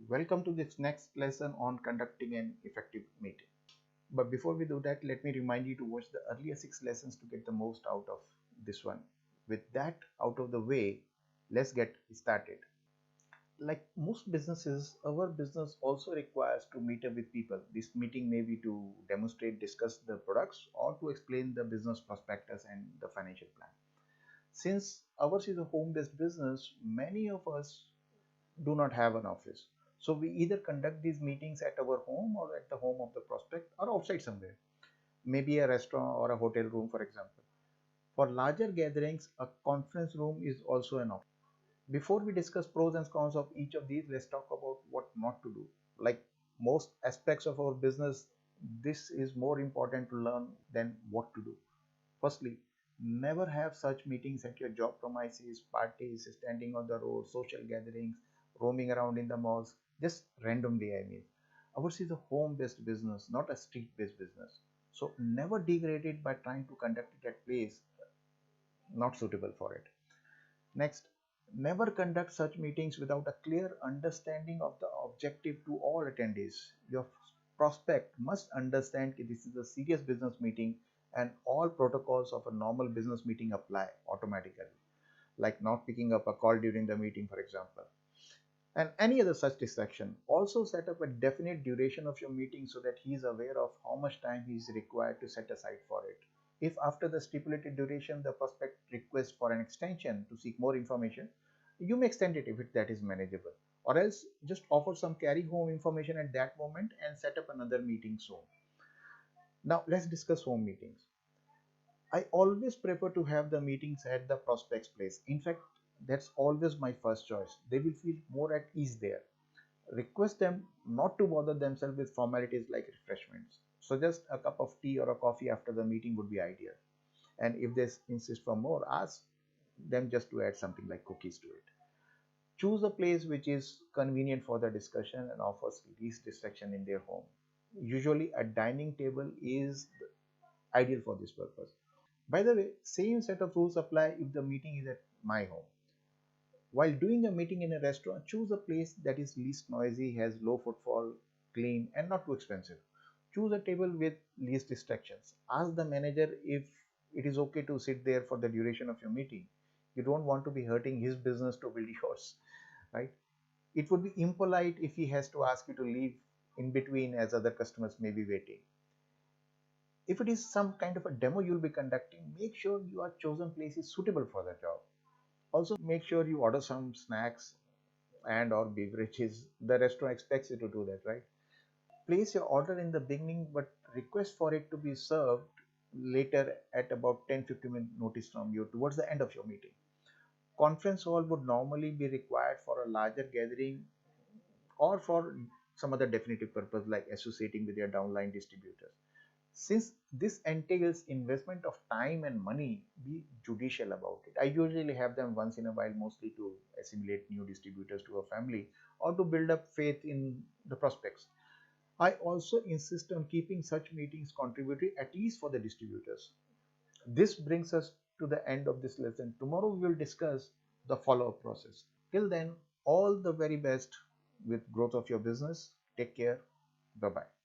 Welcome to this next lesson on conducting an effective meeting. But before we do that, let me remind you to watch the earlier 6 lessons to get the most out of this one. With that out of the way, let's get started. Like most businesses, our business also requires to meet up with people. This meeting may be to demonstrate, discuss the products, or to explain the business prospectus and the financial plan. Since ours is a home-based business, many of us do not have an office. So we either conduct these meetings at our home or at the home of the prospect or outside somewhere, maybe a restaurant or a hotel room, for example. For larger gatherings, a conference room is also an option. Before we discuss pros and cons of each of these, let's talk about what not to do. Like most aspects of our business, this is more important to learn than what to do. Firstly, never have such meetings at your job premises, parties, standing on the road, social gatherings, roaming around in the malls, just randomly. Ours is a home based business, not a street based business. So, never degrade it by trying to conduct it at place not suitable for it. Next, never conduct such meetings without a clear understanding of the objective to all attendees. Your prospect must understand that this is a serious business meeting and all protocols of a normal business meeting apply automatically, like not picking up a call during the meeting, for example, and any other such distraction. Also, set up a definite duration of your meeting so that he is aware of how much time he is required to set aside for it. If after the stipulated duration the prospect requests for an extension to seek more information, you may extend it if that is manageable, or else just offer some carry home information at that moment and set up another meeting soon. Now let's discuss home meetings. I always prefer to have the meetings at the prospect's place. In fact, that's always my first choice. They will feel more at ease there. Request them not to bother themselves with formalities like refreshments. So just a cup of tea or a coffee after the meeting would be ideal. And if they insist for more, ask them just to add something like cookies to it. Choose a place which is convenient for the discussion and offers least distraction in their home. Usually a dining table is ideal for this purpose. By the way, same set of rules apply if the meeting is at my home. While doing a meeting in a restaurant, choose a place that is least noisy, has low footfall, clean, and not too expensive. Choose a table with least distractions. Ask the manager if it is okay to sit there for the duration of your meeting. You don't want to be hurting his business to build yours, right? It would be impolite if he has to ask you to leave in between as other customers may be waiting. If it is some kind of a demo you'll be conducting, make sure your chosen place is suitable for the job. Also, make sure you order some snacks and or beverages. The restaurant expects you to do that, right? Place your order in the beginning, but request for it to be served later at about 10-15 minute notice from you towards the end of your meeting. Conference hall would normally be required for a larger gathering or for some other definitive purpose like associating with your downline distributors. Since this entails investment of time and money, be judicial about it. I usually have them once in a while, mostly to assimilate new distributors to a family or to build up faith in the prospects. I also insist on keeping such meetings contributory, at least for the distributors. This brings us to the end of this lesson. Tomorrow we will discuss the follow-up process. Till then, all the very best with growth of your business. Take care. Bye-bye.